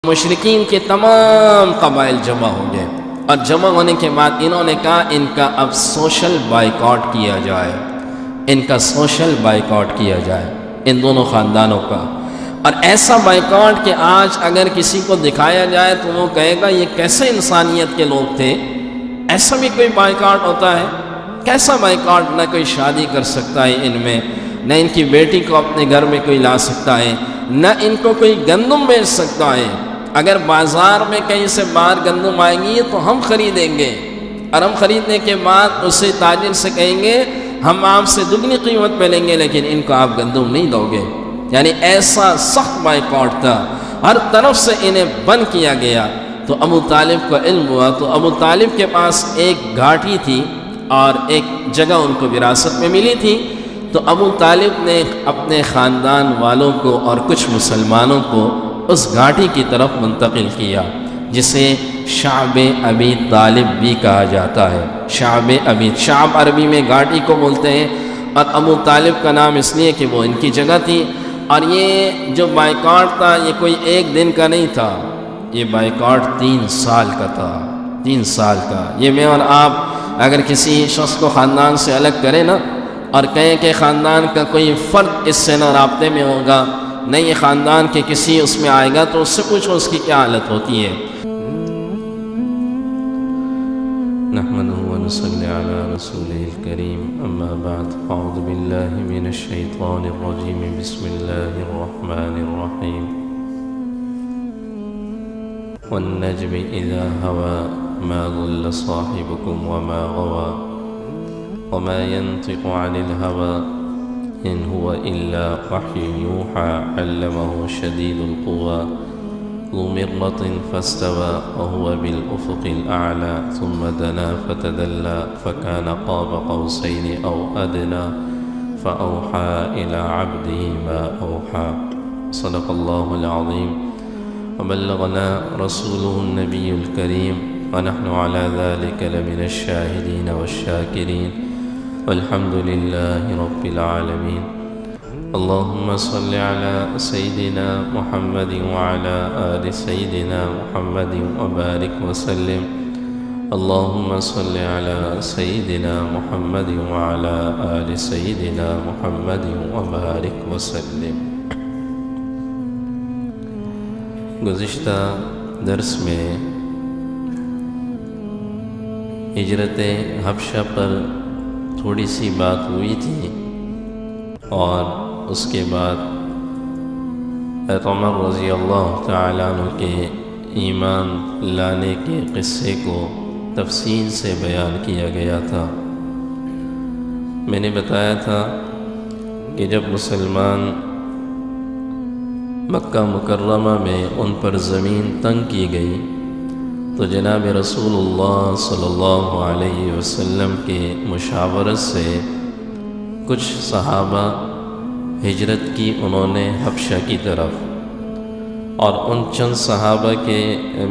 مشرکین کے تمام قبائل جمع ہو گئے، اور جمع ہونے کے بعد انہوں نے کہا ان کا اب سوشل بائیکاٹ کیا جائے، ان کا سوشل بائیکاٹ کیا جائے، ان دونوں خاندانوں کا۔ اور ایسا بائیکاٹ کہ آج اگر کسی کو دکھایا جائے تو وہ کہے گا یہ کیسے انسانیت کے لوگ تھے، ایسا بھی کوئی بائیکاٹ ہوتا ہے؟ کیسا بائیکاٹ؟ نہ کوئی شادی کر سکتا ہے ان میں، نہ ان کی بیٹی کو اپنے گھر میں کوئی لا سکتا ہے، نہ ان کو کوئی گندم بیچ سکتا ہے۔ اگر بازار میں کہیں سے باہر گندم آئے گی تو ہم خریدیں گے، اور ہم خریدنے کے بعد اسے تاجر سے کہیں گے ہم آپ سے دگنی قیمت پہ لیں گے، لیکن ان کو آپ گندم نہیں دو گے۔ یعنی ایسا سخت بائیکاٹ تھا، ہر طرف سے انہیں بند کیا گیا۔ تو ابو طالب کو علم ہوا، تو ابو طالب کے پاس ایک گھاٹی تھی اور ایک جگہ ان کو وراثت میں ملی تھی، تو ابو طالب نے اپنے خاندان والوں کو اور کچھ مسلمانوں کو اس گھاٹی کی طرف منتقل کیا، جسے شعب ابی طالب بھی کہا جاتا ہے۔ شعب ابی، شعب عربی میں گھاٹی کو بولتے ہیں، اور ابو طالب کا نام اس لیے کہ وہ ان کی جگہ تھی۔ اور یہ جو بائیکاٹ تھا یہ کوئی ایک دن کا نہیں تھا، یہ بائیکاٹ 3 سال کا تھا، 3 سال کا۔ یہ میں اور آپ اگر کسی شخص کو خاندان سے الگ کریں نا، اور کہیں کہ خاندان کا کوئی فرد اس سے نہ رابطے میں ہوگا، نہیں یہ خاندان کے کسی اس میں آئے گا، تو اس سے پوچھو اس کی کیا حالت ہوتی ہے۔ نحمده ونصلي على رسوله الكريم، أما بعد، أعوذ بالله من الشيطان الرجيم، بسم الله الرحمن الرحيم، والنجم إذا هوى ما ضل صاحبكم وما غوى وما ينطق عن الهوى إن هو إلا وحي يوحى علمه شديد القوى ذو مرة فاستوى وهو بالأفق الأعلى ثم دنا فتدلى فكان قاب قوسين أو أدنى فأوحى إلى عبده ما أوحى صدق الله العظيم وبلغنا رسوله النبي الكريم ونحن على ذلك لمن الشاهدين والشاكرين والحمد لله رب العالمين۔ اللهم صل على سيدنا محمد وعلى آل سيدنا محمد وبارك وسلم۔ اللهم صل على سيدنا محمد وعلى آل سيدنا محمد وبارك وسلم۔ گزشتہ درس میں ہجرت حبشہ پر تھوڑی سی بات ہوئی تھی، اور اس کے بعد حضرت عمر رضی اللہ تعالیٰ عنہ کے ایمان لانے کے قصے کو تفصیل سے بیان کیا گیا تھا۔ میں نے بتایا تھا کہ جب مسلمان مکہ مکرمہ میں ان پر زمین تنگ کی گئی تو جناب رسول اللہ صلی اللہ علیہ وسلم کے مشاورت سے کچھ صحابہ ہجرت کی انہوں نے حبشہ کی طرف، اور ان چند صحابہ کے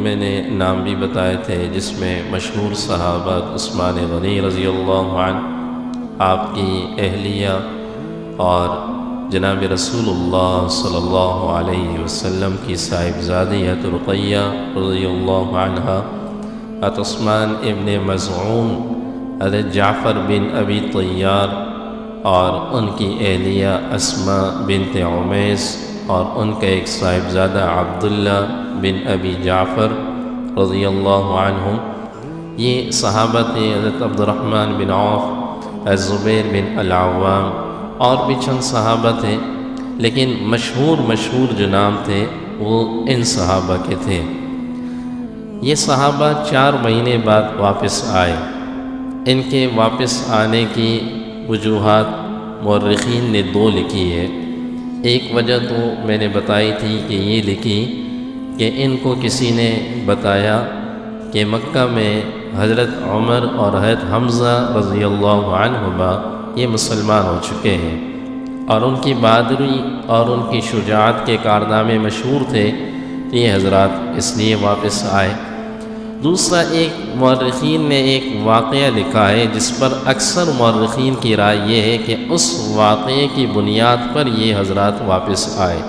میں نے نام بھی بتائے تھے، جس میں مشہور صحابہ عثمان غنی رضی اللہ عنہ، آپ کی اہلیہ، اور جناب رسول اللہ صلی اللہ علیہ وسلم کی صاحبزادی حضرت رقیہ رضی اللہ عنہا، حضرت عثمان ابن مزعون، حضرت جعفر بن ابی طیار، اور ان کی اہلیہ اسماء بنت عمیس، اور ان کا ایک صاحبزادہ عبداللہ بن ابی جعفر رضی اللہ عنہم۔ یہ صحابہ تھے، حضرت عبد الرحمن بن عوف، الزبیر بن العوام، اور بھی چند صحابہ تھے، لیکن مشہور جو نام تھے وہ ان صحابہ کے تھے۔ یہ صحابہ 4 مہینے بعد واپس آئے۔ ان کے واپس آنے کی وجوہات مورخین نے 2 لکھی ہے۔ ایک وجہ تو میں نے بتائی تھی کہ یہ لکھی کہ ان کو کسی نے بتایا کہ مکہ میں حضرت عمر اور حضرت حمزہ رضی اللہ عنہما یہ مسلمان ہو چکے ہیں، اور ان کی بہادری اور ان کی شجاعت کے کارنامے مشہور تھے، یہ حضرات اس لیے واپس آئے۔ دوسرا، ایک مورخین نے ایک واقعہ لکھا ہے جس پر اکثر مورخین کی رائے یہ ہے کہ اس واقعے کی بنیاد پر یہ حضرات واپس آئے۔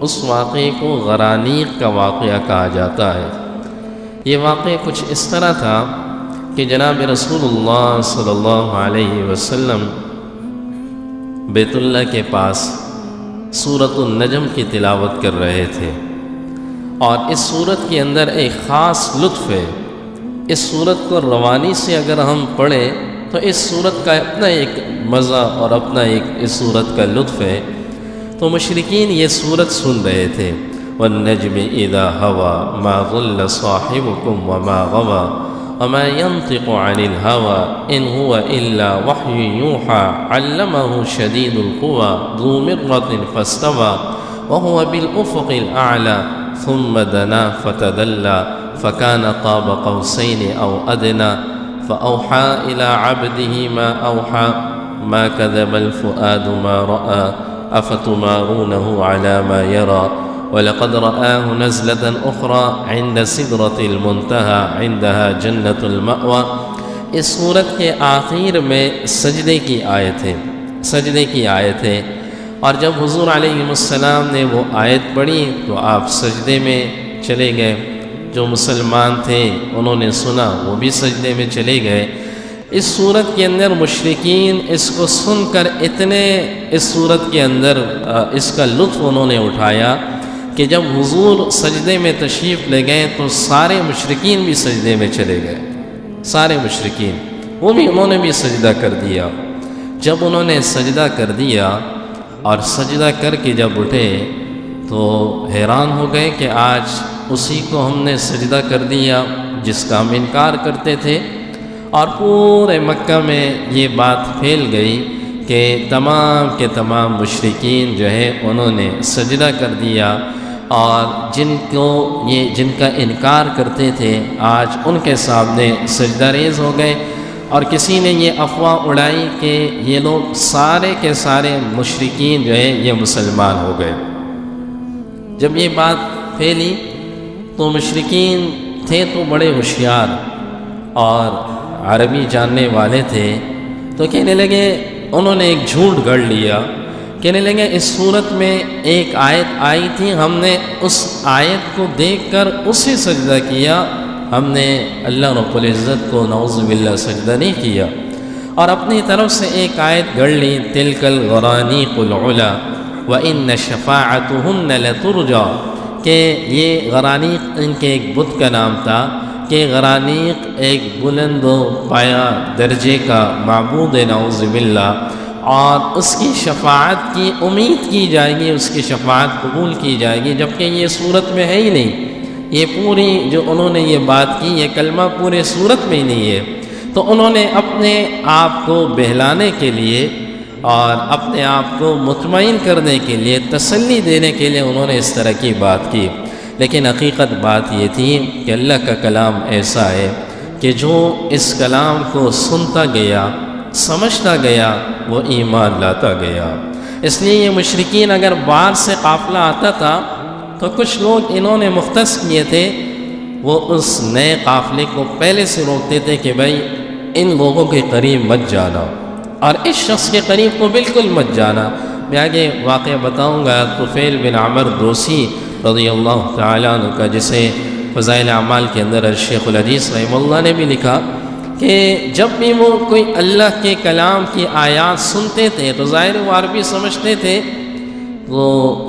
اس واقعے کو غرانیق کا واقعہ کہا جاتا ہے۔ یہ واقعہ کچھ اس طرح تھا کہ جناب رسول اللہ صلی اللہ علیہ وسلم بیت اللہ کے پاس سورۃ النجم کی تلاوت کر رہے تھے، اور اس سورت کے اندر ایک خاص لطف ہے۔ اس سورت کو روانی سے اگر ہم پڑھیں تو اس سورت کا اپنا ایک مزہ اور اپنا ایک اس سورت کا لطف ہے۔ تو مشرکین یہ سورت سن رہے تھے، والنجم اذا هوى ما ضل صاحبكم وما غوى وما ينطق عن الهوى ان هو الا وحي يوحى علمه شديد القوى ذو مرة فاستوى وهو بالأفق الأعلى ثم دنا فتدلى فكان قاب قوسين أو أدنى فأوحى إلى عبده ما أوحى ما كذب الفؤاد ما رأى أفتمارونه على ما يرى وَلَقَدْ رَآهُ نَزْلَةً أُخْرَى عِنْدَ سِدْرَةِ الْمُنْتَهَى عِنْدَهَا جَنَّةُ الْمَأْوَى۔ اس سورت کے آخر میں سجدے کی آیت ہے، اور جب حضور علیہ السلام نے وہ آیت پڑھی تو آپ سجدے میں چلے گئے۔ جو مسلمان تھے انہوں نے سنا، وہ بھی سجدے میں چلے گئے۔ اس سورت کے اندر مشرکین اس کو سن کر اتنے اس سورت کے اندر اس کا لطف انہوں نے اٹھایا کہ جب حضور سجدے میں تشریف لے گئے تو سارے مشرکین بھی سجدے میں چلے گئے، سارے مشرکین انہوں نے بھی سجدہ کر دیا۔ جب انہوں نے سجدہ کر دیا اور سجدہ کر کے جب اٹھے تو حیران ہو گئے کہ آج اسی کو ہم نے سجدہ کر دیا جس کا ہم انکار کرتے تھے، اور پورے مکہ میں یہ بات پھیل گئی کہ تمام کے تمام مشرکین جو ہے انہوں نے سجدہ کر دیا، اور جن کا انکار کرتے تھے آج ان کے سامنے سجدہ ریز ہو گئے۔ اور کسی نے یہ افواہ اڑائی کہ یہ لوگ سارے کے سارے مشرکین جو ہے یہ مسلمان ہو گئے۔ جب یہ بات پھیلی تو مشرکین تھے تو بڑے ہوشیار اور عربی جاننے والے تھے، تو کہنے لگے، انہوں نے ایک جھوٹ گھڑ لیا، کہنے لگے اس صورت میں ایک آیت آئی تھی، ہم نے اس آیت کو دیکھ کر اسے سجدہ کیا، ہم نے اللہ رب العزت کو نعوذ باللہ سجدہ نہیں کیا۔ اور اپنی طرف سے ایک آیت گھڑ لی، تلک الغرانیق العلا وان شفاعتہن لترجا، کہ یہ غرانیق ان کے ایک بت کا نام تھا کہ غرانیق ایک بلند و پایا درجے کا معبود ہے نعوذ باللہ، اور اس کی شفاعت کی امید کی جائے گی، اس کی شفاعت قبول کی جائے گی، جبکہ یہ صورت میں ہے ہی نہیں۔ یہ پوری جو انہوں نے یہ بات کی، یہ کلمہ پورے صورت میں ہی نہیں ہے۔ تو انہوں نے اپنے آپ کو بہلانے کے لیے اور اپنے آپ کو مطمئن کرنے کے لیے، تسلی دینے کے لیے انہوں نے اس طرح کی بات کی، لیکن حقیقت بات یہ تھی کہ اللہ کا کلام ایسا ہے کہ جو اس کلام کو سنتا گیا، سمجھتا گیا، وہ ایمان لاتا گیا۔ اس لیے یہ مشرکین اگر باہر سے قافلہ آتا تھا تو کچھ لوگ انہوں نے مختص کیے تھے، وہ اس نئے قافلے کو پہلے سے روکتے تھے کہ بھائی ان لوگوں کے قریب مت جانا، اور اس شخص کے قریب کو بالکل مت جانا۔ میں آگے واقعہ بتاؤں گا طفیل بن عمر دوسی رضی اللہ تعالیٰ عنہ کا، جسے فضائل اعمال کے اندر شیخ الحدیث رحمہ اللہ نے بھی لکھا کہ جب بھی وہ کوئی اللہ کے کلام کی آیات سنتے تھے تو ظاہر وہ عربی سمجھتے تھے، وہ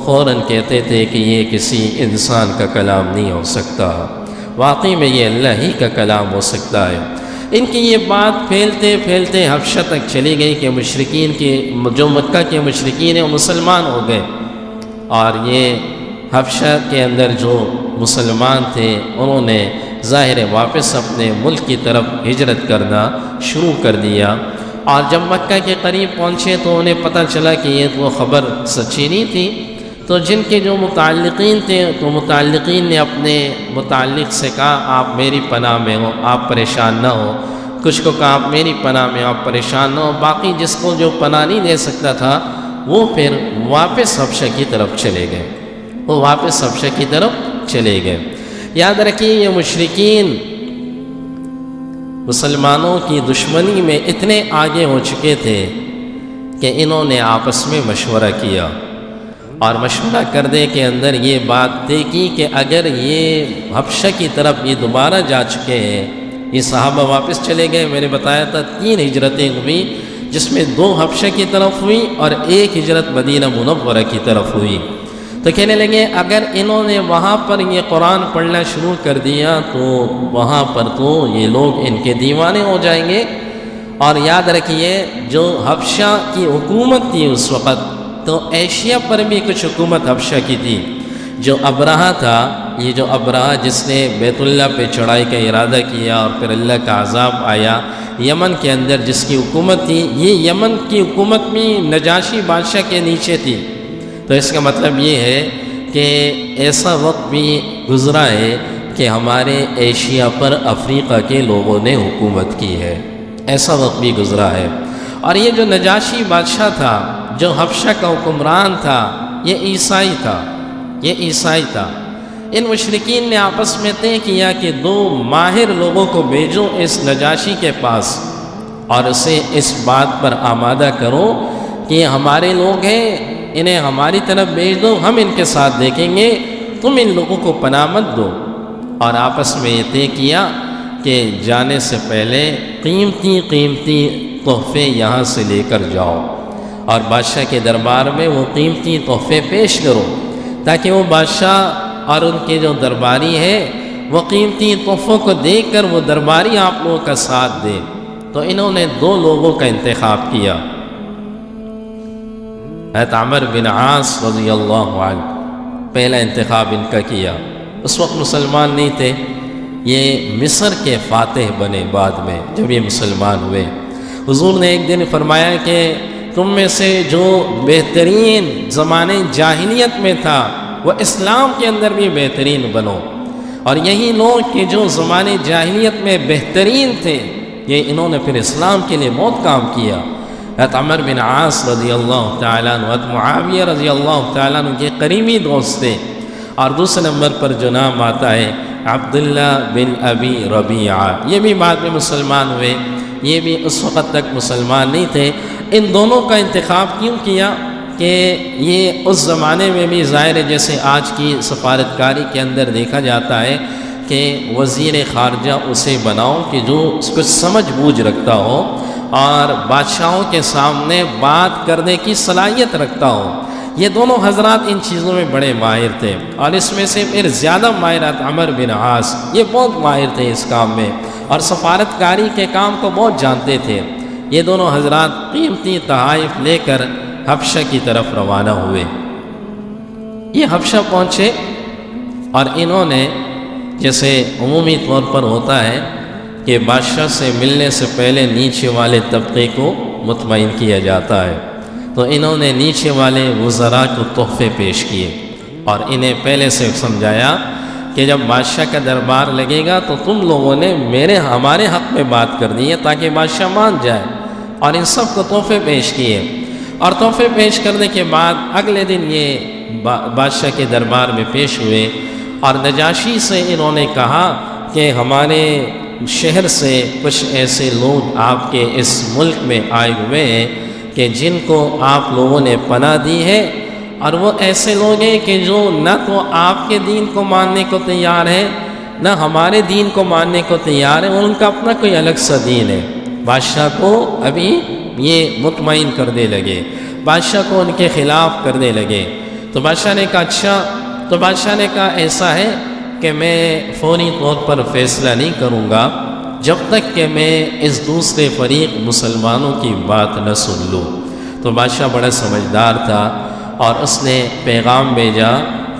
فوراً کہتے تھے کہ یہ کسی انسان کا کلام نہیں ہو سکتا، واقعی میں یہ اللہ ہی کا کلام ہو سکتا ہے۔ ان کی یہ بات پھیلتے پھیلتے حبشہ تک چلی گئی کہ مشرکین کے جو مکہ کے مشرکین ہیں وہ مسلمان ہو گئے، اور یہ حبشہ کے اندر جو مسلمان تھے انہوں نے ظاہر واپس اپنے ملک کی طرف ہجرت کرنا شروع کر دیا، اور جب مکہ کے قریب پہنچے تو انہیں پتہ چلا کہ یہ وہ خبر سچی نہیں تھی، تو جن کے جو متعلقین تھے تو متعلقین نے اپنے متعلق سے کہا آپ میری پناہ میں ہو، آپ پریشان نہ ہو، کچھ کو کہا آپ میری پناہ میں ہو، آپ پریشان نہ ہو، باقی جس کو جو پناہ نہیں دے سکتا تھا وہ پھر واپس حبشہ کی طرف چلے گئے، وہ واپس حبشہ کی طرف چلے گئے۔ یاد رکھیے یہ مشرکین مسلمانوں کی دشمنی میں اتنے آگے ہو چکے تھے کہ انہوں نے آپس میں مشورہ کیا، اور مشورہ کرنے کے اندر یہ بات طے کی کہ اگر یہ حبشہ کی طرف یہ دوبارہ جا چکے ہیں، یہ صحابہ واپس چلے گئے، میں نے بتایا تھا 3 ہجرتیں ہوئی، جس میں 2 حبشہ کی طرف ہوئی اور 1 ہجرت مدینہ منورہ کی طرف ہوئی۔ تو کہنے لگے اگر انہوں نے وہاں پر یہ قرآن پڑھنا شروع کر دیا تو وہاں پر تو یہ لوگ ان کے دیوانے ہو جائیں گے۔ اور یاد رکھیے جو حبشہ کی حکومت تھی اس وقت، تو ایشیا پر بھی کچھ حکومت حبشہ کی تھی۔ جو ابرہہ تھا، یہ جو ابرہہ جس نے بیت اللہ پہ چڑھائی کا ارادہ کیا اور پھر اللہ کا عذاب آیا، یمن کے اندر جس کی حکومت تھی، یہ یمن کی حکومت بھی نجاشی بادشاہ کے نیچے تھی۔ تو اس کا مطلب یہ ہے کہ ایسا وقت بھی گزرا ہے کہ ہمارے ایشیا پر افریقہ کے لوگوں نے حکومت کی ہے، ایسا وقت بھی گزرا ہے۔ اور یہ جو نجاشی بادشاہ تھا، جو حبشہ کا حکمران تھا، یہ عیسائی تھا۔ ان مشرکین نے آپس میں طے کیا کہ 2 ماہر لوگوں کو بھیجو اس نجاشی کے پاس اور اسے اس بات پر آمادہ کرو کہ یہ ہمارے لوگ ہیں، انہیں ہماری طرف بھیج دو، ہم ان کے ساتھ دیکھیں گے، تم ان لوگوں کو پناہ مت دو۔ اور آپس میں یہ طے کیا کہ جانے سے پہلے قیمتی تحفے یہاں سے لے کر جاؤ اور بادشاہ کے دربار میں وہ قیمتی تحفے پیش کرو، تاکہ وہ بادشاہ اور ان کے جو درباری ہیں وہ قیمتی تحفوں کو دیکھ کر وہ درباری آپ لوگوں کا ساتھ دے۔ تو انہوں نے 2 لوگوں کا انتخاب کیا۔ حضرت عمرو بن عاص رضی اللہ عنہ پہلا انتخاب ان کا کیا۔ اس وقت مسلمان نہیں تھے، یہ مصر کے فاتح بنے بعد میں جب یہ مسلمان ہوئے۔ حضور نے ایک دن فرمایا کہ تم میں سے جو بہترین زمانے جاہلیت میں تھا وہ اسلام کے اندر بھی بہترین بنو، اور یہی لوگ کہ جو زمانے جاہلیت میں بہترین تھے، یہ انہوں نے پھر اسلام کے لیے بہت کام کیا۔ حضرت عمرو بن عاص رضی اللہ تعالیٰ عنہ، حضرت معاویہ رضی اللہ تعالیٰ عنہ کے قریبی دوست تھے۔ اور دوسرے نمبر پر جو نام آتا ہے عبداللہ بن ابی ربیعہ، یہ بھی بعد میں مسلمان ہوئے، یہ بھی اس وقت تک مسلمان نہیں تھے۔ ان دونوں کا انتخاب کیوں کیا کہ یہ اس زمانے میں بھی ظاہر ہے جیسے آج کی سفارتکاری کے اندر دیکھا جاتا ہے کہ وزیر خارجہ اسے بناؤ کہ جو کچھ سمجھ بوجھ رکھتا ہو اور بادشاہوں کے سامنے بات کرنے کی صلاحیت رکھتا ہو۔ یہ دونوں حضرات ان چیزوں میں بڑے ماہر تھے، اور اس میں سے پھر زیادہ ماہرات عمرو بن عاص، یہ بہت ماہر تھے اس کام میں اور سفارتکاری کے کام کو بہت جانتے تھے۔ یہ دونوں حضرات قیمتی تحائف لے کر حبشہ کی طرف روانہ ہوئے۔ یہ حبشہ پہنچے اور انہوں نے، جیسے عمومی طور پر ہوتا ہے کہ بادشاہ سے ملنے سے پہلے نیچے والے طبقے کو مطمئن کیا جاتا ہے، تو انہوں نے نیچے والے وزراء کو تحفے پیش کیے اور انہیں پہلے سے سمجھایا کہ جب بادشاہ کا دربار لگے گا تو تم لوگوں نے ہمارے حق میں بات کرنی ہے تاکہ بادشاہ مان جائے، اور ان سب کو تحفے پیش کیے۔ اور تحفے پیش کرنے کے بعد اگلے دن یہ بادشاہ کے دربار میں پیش ہوئے اور نجاشی سے انہوں نے کہا کہ ہمارے شہر سے کچھ ایسے لوگ آپ کے اس ملک میں آئے ہوئے ہیں کہ جن کو آپ لوگوں نے پناہ دی ہے، اور وہ ایسے لوگ ہیں کہ جو نہ تو آپ کے دین کو ماننے کو تیار ہے نہ ہمارے دین کو ماننے کو تیار ہے، اور ان کا اپنا کوئی الگ سا دین ہے۔ بادشاہ کو ابھی یہ مطمئن کرنے لگے، بادشاہ کو ان کے خلاف کرنے لگے۔ تو بادشاہ نے کہا اچھا، تو بادشاہ نے کہا ایسا ہے کہ میں فوری طور پر فیصلہ نہیں کروں گا جب تک کہ میں اس دوسرے فریق مسلمانوں کی بات نہ سن لوں۔ تو بادشاہ بڑا سمجھدار تھا اور اس نے پیغام بھیجا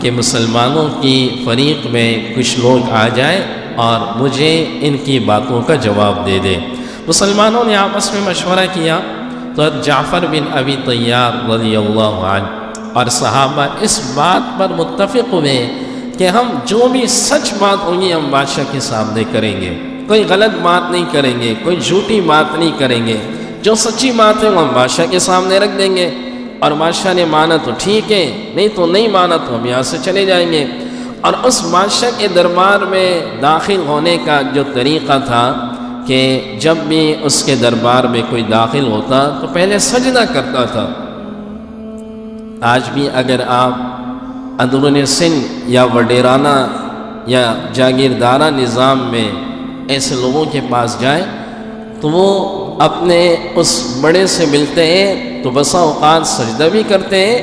کہ مسلمانوں کی فریق میں کچھ لوگ آ جائیں اور مجھے ان کی باتوں کا جواب دے دے۔ مسلمانوں نے آپس میں مشورہ کیا تو جعفر بن ابی طیار رضی اللہ عنہ اور صحابہ اس بات پر متفق ہوئے کہ ہم جو بھی سچ بات ہوگی ہم بادشاہ کے سامنے کریں گے، کوئی غلط بات نہیں کریں گے، کوئی جھوٹی بات نہیں کریں گے، جو سچی بات ہے وہ ہم بادشاہ کے سامنے رکھ دیں گے، اور بادشاہ نے مانا تو ٹھیک ہے، نہیں تو نہیں مانا تو ہم یہاں سے چلے جائیں گے۔ اور اس بادشاہ کے دربار میں داخل ہونے کا جو طریقہ تھا کہ جب بھی اس کے دربار میں کوئی داخل ہوتا تو پہلے سجدہ کرتا تھا۔ آج بھی اگر آپ اندرون سن یا وڈیرانہ یا جاگیردارہ نظام میں ایسے لوگوں کے پاس جائیں تو وہ اپنے اس بڑے سے ملتے ہیں تو بسا اوقات سجدہ بھی کرتے ہیں،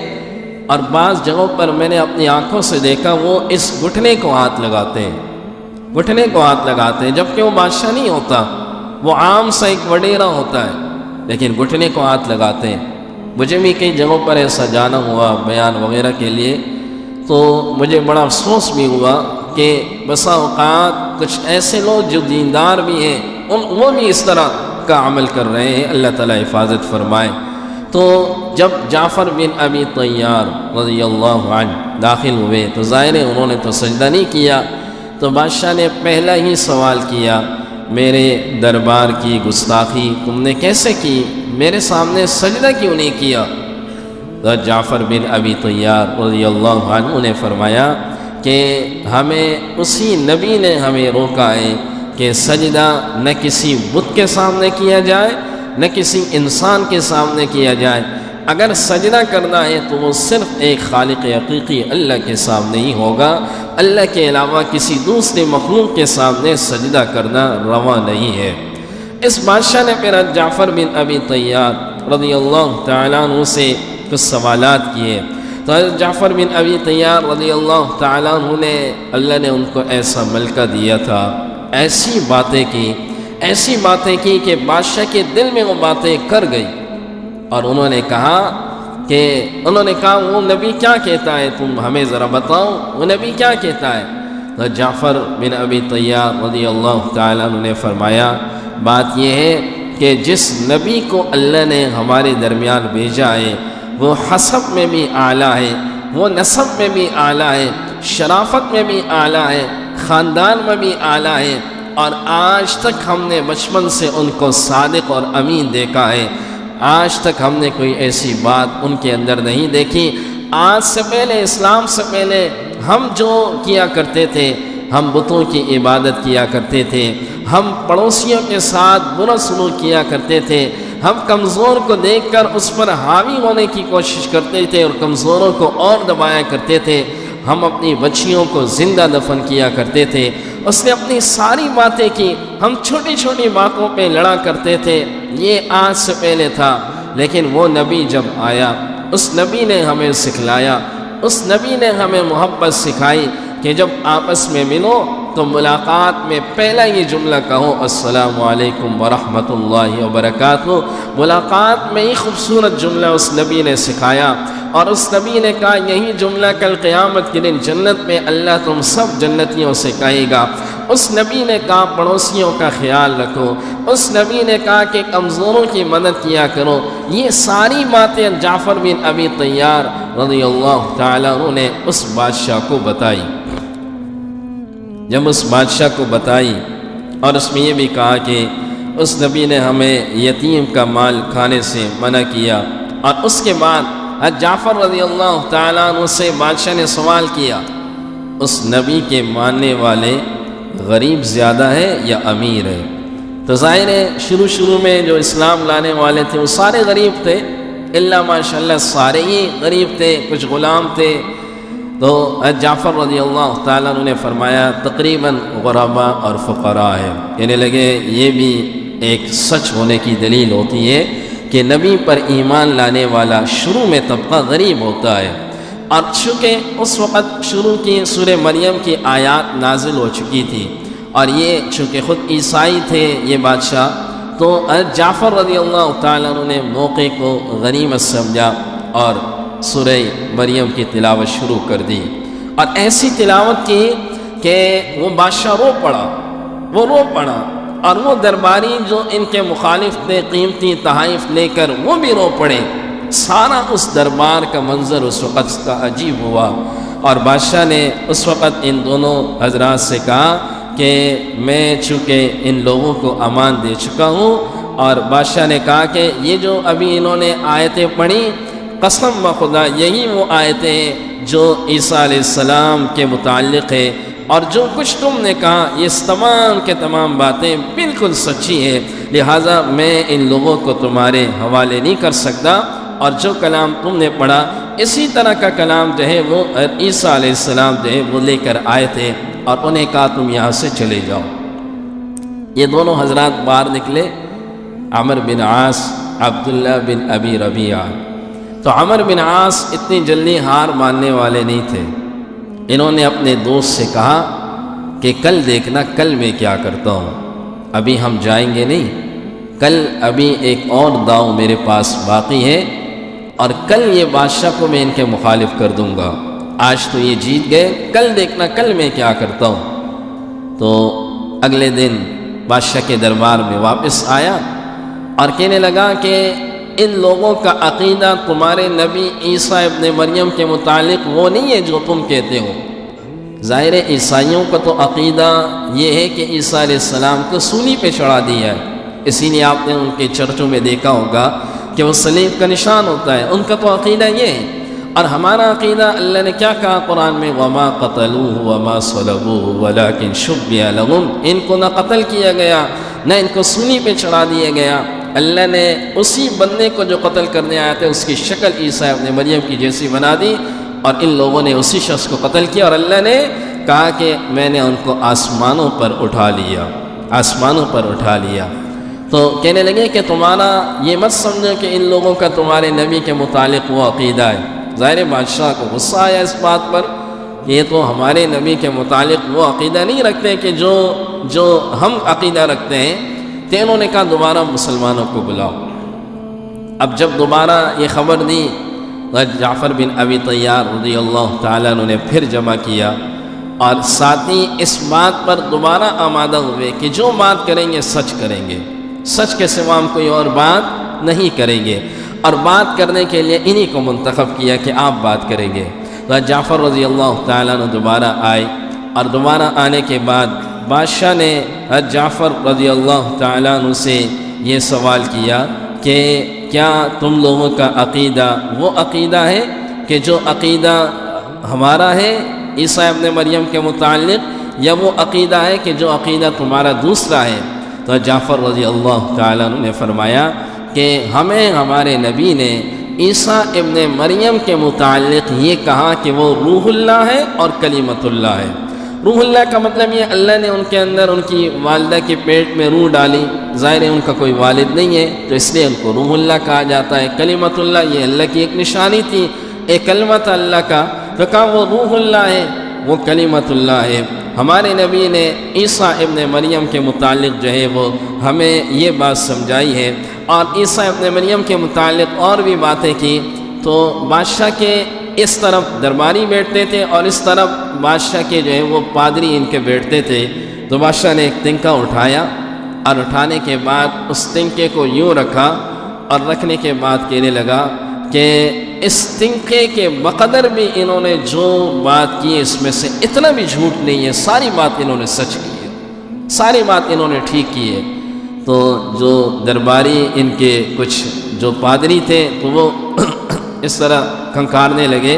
اور بعض جگہوں پر میں نے اپنی آنکھوں سے دیکھا وہ اس گھٹنے کو ہاتھ لگاتے ہیں، گھٹنے کو ہاتھ لگاتے ہیں، جبکہ وہ بادشاہ نہیں ہوتا، وہ عام سا ایک وڈیرا ہوتا ہے، لیکن گھٹنے کو ہاتھ لگاتے ہیں۔ مجھے بھی کئی جگہوں پر ایسا جانا ہوا بیان وغیرہ کے لیے، تو مجھے بڑا افسوس بھی ہوا کہ بسا اوقات کچھ ایسے لوگ جو دیندار بھی ہیں وہ بھی اس طرح کا عمل کر رہے ہیں، اللہ تعالیٰ حفاظت فرمائے۔ تو جب جعفر بن ابی طیار رضی اللہ عنہ داخل ہوئے تو ظاہر ہے انہوں نے تو سجدہ نہیں کیا، تو بادشاہ نے پہلا ہی سوال کیا، میرے دربار کی گستاخی تم نے کیسے کی، میرے سامنے سجدہ کیوں نہیں کیا؟ تو جعفر بن ابی طیار رضی اللہ عنہ نے فرمایا کہ ہمیں اسی نبی نے ہمیں روکا ہے کہ سجدہ نہ کسی بت کے سامنے کیا جائے نہ کسی انسان کے سامنے کیا جائے، اگر سجدہ کرنا ہے تو وہ صرف ایک خالق حقیقی اللہ کے سامنے ہی ہوگا، اللہ کے علاوہ کسی دوسرے مخلوق کے سامنے سجدہ کرنا روا نہیں ہے۔ اس بادشاہ نے پھر جعفر بن ابی طیار رضی اللہ تعالیٰ عنہ سے کچھ سوالات کیے، تو حضرت جعفر بن ابی طیار رضی اللہ تعالیٰ عنہ نے اللہ نے ان کو ایسا ملکہ دیا تھا، ایسی باتیں کی کہ بادشاہ کے دل میں وہ باتیں کر گئی، اور انہوں نے کہا وہ نبی کیا کہتا ہے، تم ہمیں ذرا بتاؤ وہ نبی کیا کہتا ہے؟ تو جعفر بن ابی طیار رضی اللہ تعالیٰ عنہ نے فرمایا بات یہ ہے کہ جس نبی کو اللہ نے ہمارے درمیان بھیجا ہے وہ حسب میں بھی اعلیٰ ہے، وہ نسب میں بھی اعلیٰ ہے، شرافت میں بھی اعلیٰ ہے، خاندان میں بھی اعلیٰ ہے، اور آج تک ہم نے بچپن سے ان کو صادق اور امین دیکھا ہے، آج تک ہم نے کوئی ایسی بات ان کے اندر نہیں دیکھی۔ آج سے پہلے، اسلام سے پہلے ہم جو کیا کرتے تھے، ہم بتوں کی عبادت کیا کرتے تھے، ہم پڑوسیوں کے ساتھ برا سلوک کیا کرتے تھے، ہم کمزور کو دیکھ کر اس پر حاوی ہونے کی کوشش کرتے تھے اور کمزوروں کو اور دبایا کرتے تھے، ہم اپنی بچیوں کو زندہ دفن کیا کرتے تھے، اس نے اپنی ساری باتیں کی، ہم چھوٹی چھوٹی باتوں پہ لڑا کرتے تھے، یہ آج سے پہلے تھا۔ لیکن وہ نبی جب آیا، اس نبی نے ہمیں سکھلایا، اس نبی نے ہمیں محبت سکھائی کہ جب آپس میں ملو تو ملاقات میں پہلا یہ جملہ کہو السلام علیکم ورحمۃ اللہ وبرکاتہ۔ ملاقات میں ہی خوبصورت جملہ اس نبی نے سکھایا، اور اس نبی نے کہا یہی جملہ کل قیامت کے دن جنت میں اللہ تم سب جنتیوں سے کہے گا۔ اس نبی نے کہا پڑوسیوں کا خیال رکھو، اس نبی نے کہا کہ کمزوروں کی مدد کیا کرو۔ یہ ساری باتیں جعفر بن ابی طیار رضی اللہ تعالیٰ عنہ نے اس بادشاہ کو بتائی۔ جب اس بادشاہ کو بتائی، اور اس میں یہ بھی کہا کہ اس نبی نے ہمیں یتیم کا مال کھانے سے منع کیا، اور اس کے بعد جعفر رضی اللہ تعالیٰ عنہ سے بادشاہ نے سوال کیا اس نبی کے ماننے والے غریب زیادہ ہے یا امیر ہے؟ تو ظاہر ہے شروع میں جو اسلام لانے والے تھے وہ سارے غریب تھے، اللہ ماشاءاللہ سارے ہی غریب تھے، کچھ غلام تھے۔ تو جعفر رضی اللہ تعالیٰ عنہ نے فرمایا تقریباً غربا اور فقراء ہے، کہنے لگے یہ بھی ایک سچ ہونے کی دلیل ہوتی ہے کہ نبی پر ایمان لانے والا شروع میں طبقہ غریب ہوتا ہے، اور چونکہ اس وقت شروع کی سورہ مریم کی آیات نازل ہو چکی تھی، اور یہ چونکہ خود عیسائی تھے یہ بادشاہ، تو جعفر رضی اللہ تعالیٰ عنہ نے موقع کو غنیمت سمجھا اور سورہ مریم کی تلاوت شروع کر دی، اور ایسی تلاوت کی کہ وہ بادشاہ رو پڑا، اور وہ درباری جو ان کے مخالف تھے قیمتی تحائف لے کر وہ بھی رو پڑے۔ سارا اس دربار کا منظر اس وقت کا عجیب ہوا، اور بادشاہ نے اس وقت ان دونوں حضرات سے کہا کہ میں چونکہ ان لوگوں کو امان دے چکا ہوں، اور بادشاہ نے کہا کہ یہ جو ابھی انہوں نے آیتیں پڑھی قسم بخدا یہی وہ آیتیں ہیں جو عیسیٰ علیہ السلام کے متعلق ہے، اور جو کچھ تم نے کہا یہ تمام کے تمام باتیں بالکل سچی ہیں، لہٰذا میں ان لوگوں کو تمہارے حوالے نہیں کر سکتا، اور جو کلام تم نے پڑھا اسی طرح کا کلام جو ہے وہ عیسیٰ علیہ السلام جو ہے وہ لے کر آئے تھے، اور انہیں کہا تم یہاں سے چلے جاؤ۔ یہ دونوں حضرات باہر نکلے، عمر بن عاص، عبداللہ بن ابی ربیعہ۔ تو عمر بن عاص اتنی جلدی ہار ماننے والے نہیں تھے، انہوں نے اپنے دوست سے کہا کہ کل دیکھنا کل میں کیا کرتا ہوں، ابھی ہم جائیں گے نہیں، کل ابھی ایک اور داؤ میرے پاس باقی ہے، اور کل یہ بادشاہ کو میں ان کے مخالف کر دوں گا، آج تو یہ جیت گئے، کل دیکھنا کل میں کیا کرتا ہوں۔ تو اگلے دن بادشاہ کے دربار میں واپس آیا اور کہنے لگا کہ ان لوگوں کا عقیدہ تمہارے نبی عیسیٰ ابن مریم کے متعلق وہ نہیں ہے جو تم کہتے ہو۔ ظاہر عیسائیوں کا تو عقیدہ یہ ہے کہ عیسیٰ علیہ السلام کو سولی پہ چڑھا دیا ہے، اسی لیے آپ نے ان کے چرچوں میں دیکھا ہوگا کہ وہ صلیب کا نشان ہوتا ہے، ان کا تو عقیدہ یہ ہے۔ اور ہمارا عقیدہ اللہ نے کیا کہا قرآن میں، وَمَا قَتَلُوهُ وَمَا صَلَبُوهُ وَلَكِنْ شُبِّهَ لَهُمْ، ان کو نہ قتل کیا گیا نہ ان کو سولی پہ چڑھا دیا گیا، اللہ نے اسی بندے کو جو قتل کرنے آیا تھا اس کی شکل عیسیٰ ابن مریم کی جیسی بنا دی، اور ان لوگوں نے اسی شخص کو قتل کیا، اور اللہ نے کہا کہ میں نے ان کو آسمانوں پر اٹھا لیا، آسمانوں پر اٹھا لیا۔ تو کہنے لگے کہ تمہارا یہ مت سمجھو کہ ان لوگوں کا تمہارے نبی کے متعلق وہ عقیدہ ہے۔ ظاہر بادشاہ کو غصہ آیا اس بات پر کہ یہ تو ہمارے نبی کے متعلق وہ عقیدہ نہیں رکھتے کہ جو ہم عقیدہ رکھتے ہیں۔ تو انہوں نے کہا دوبارہ مسلمانوں کو بلاؤ۔ اب جب دوبارہ یہ خبر دی تو جعفر بن ابی طیار رضی اللہ تعالیٰ عنہ نے پھر جمع کیا، اور ساتھی اس بات پر دوبارہ آمادہ ہوئے کہ جو بات کریں گے سچ کریں گے، سچ کے سوا ہم کوئی اور بات نہیں کریں گے، اور بات کرنے کے لیے انہی کو منتخب کیا کہ آپ بات کریں گے۔ تو جعفر رضی اللہ تعالیٰ عنہ دوبارہ آئے، اور دوبارہ آنے کے بعد بادشاہ نے جعفر رضی اللہ تعالیٰ عنہ سے یہ سوال کیا کہ کیا تم لوگوں کا عقیدہ وہ عقیدہ ہے کہ جو عقیدہ ہمارا ہے عیسیٰ ابن مریم کے متعلق، یا وہ عقیدہ ہے کہ جو عقیدہ تمہارا دوسرا ہے؟ تو جعفر رضی اللہ تعالیٰ عنہ نے فرمایا کہ ہمیں ہمارے نبی نے عیسیٰ ابن مریم کے متعلق یہ کہا کہ وہ روح اللہ ہے اور کلمت اللہ ہے۔ روح اللہ کا مطلب یہ اللہ نے ان کے اندر ان کی والدہ کے پیٹ میں روح ڈالی، ظاہر ہے ان کا کوئی والد نہیں ہے تو اس لیے ان کو روح اللہ کہا جاتا ہے۔ کلمت اللہ یہ اللہ کی ایک نشانی تھی، ایک کلمت اللہ کا، تو کہا وہ روح اللہ ہے، وہ کلمت اللہ ہے۔ ہمارے نبی نے عیسیٰ ابن مریم کے متعلق جو ہے وہ ہمیں یہ بات سمجھائی ہے، اور عیسیٰ ابن مریم کے متعلق اور بھی باتیں کی۔ تو بادشاہ کے اس طرف درباری بیٹھتے تھے اور اس طرف بادشاہ کے جو ہے وہ پادری ان کے بیٹھتے تھے۔ تو بادشاہ نے ایک تنکا اٹھایا، اور اٹھانے کے بعد اس تنکے کو یوں رکھا، اور رکھنے کے بعد کہنے لگا کہ اس تنکے کے بقدر بھی انہوں نے جو بات کی اس میں سے اتنا بھی جھوٹ نہیں ہے، ساری بات انہوں نے سچ کی ہے، ساری بات انہوں نے ٹھیک کی ہے۔ تو جو درباری ان کے کچھ جو پادری تھے تو وہ اس طرح کھنکارنے لگے،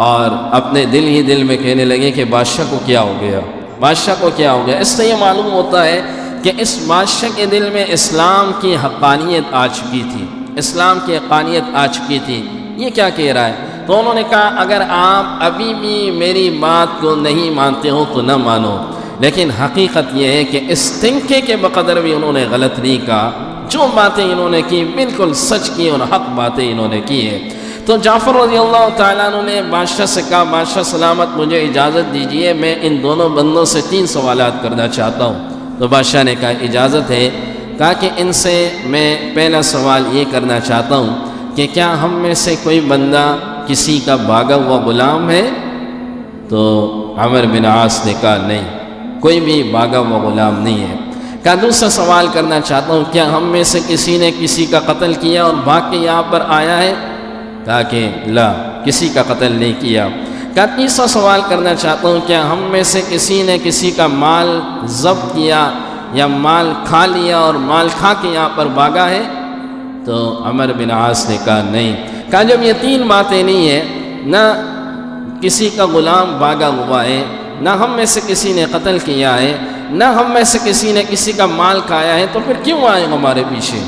اور اپنے دل ہی دل میں کہنے لگے کہ بادشاہ کو کیا ہو گیا، بادشاہ کو کیا ہو گیا۔ اس سے یہ معلوم ہوتا ہے کہ اس بادشاہ کے دل میں اسلام کی حقانیت آ چکی تھی، اسلام کی حقانیت آ چکی تھی۔ یہ کیا کہہ رہا ہے؟ تو انہوں نے کہا اگر آپ ابھی بھی میری بات کو نہیں مانتے ہو تو نہ مانو، لیکن حقیقت یہ ہے کہ اس تنکے کے بقدر بھی انہوں نے غلط نہیں کہا، جو باتیں انہوں نے کی بالکل سچ کی اور حق باتیں انہوں نے کی ہے۔ تو جعفر رضی اللہ تعالیٰ عنہ نے بادشاہ سے کہا بادشاہ سلامت مجھے اجازت دیجئے، میں ان دونوں بندوں سے 3 سوالات کرنا چاہتا ہوں۔ تو بادشاہ نے کہا اجازت ہے۔ کہا کہ ان سے میں پہلا سوال یہ کرنا چاہتا ہوں کہ کیا ہم میں سے کوئی بندہ کسی کا بھاگا ہوا غلام ہے؟ تو عمر بن عاص نے کہا نہیں، کوئی بھی بھاگا ہوا غلام نہیں ہے۔ کہا دوسرا سوال کرنا چاہتا ہوں کیا ہم میں سے کسی نے کسی کا قتل کیا اور بھاگ کے یہاں پر آیا ہے؟ کہا کہ لا، کسی کا قتل نہیں کیا۔ کہا تیسرا سوال کرنا چاہتا ہوں کیا ہم میں سے کسی نے کسی کا مال ضبط کیا یا مال کھا لیا اور مال کھا کے یہاں پر بھاگا ہے؟ تو عمر بن عاص نے کہا نہیں۔ کہا جب یہ 3 باتیں نہیں ہیں، نہ کسی کا غلام بھاگا ہوا ہے، نہ ہم میں سے کسی نے قتل کیا ہے، نہ ہم میں سے کسی نے کسی کا مال کھایا ہے، تو پھر کیوں آئے ہمارے پیچھے؟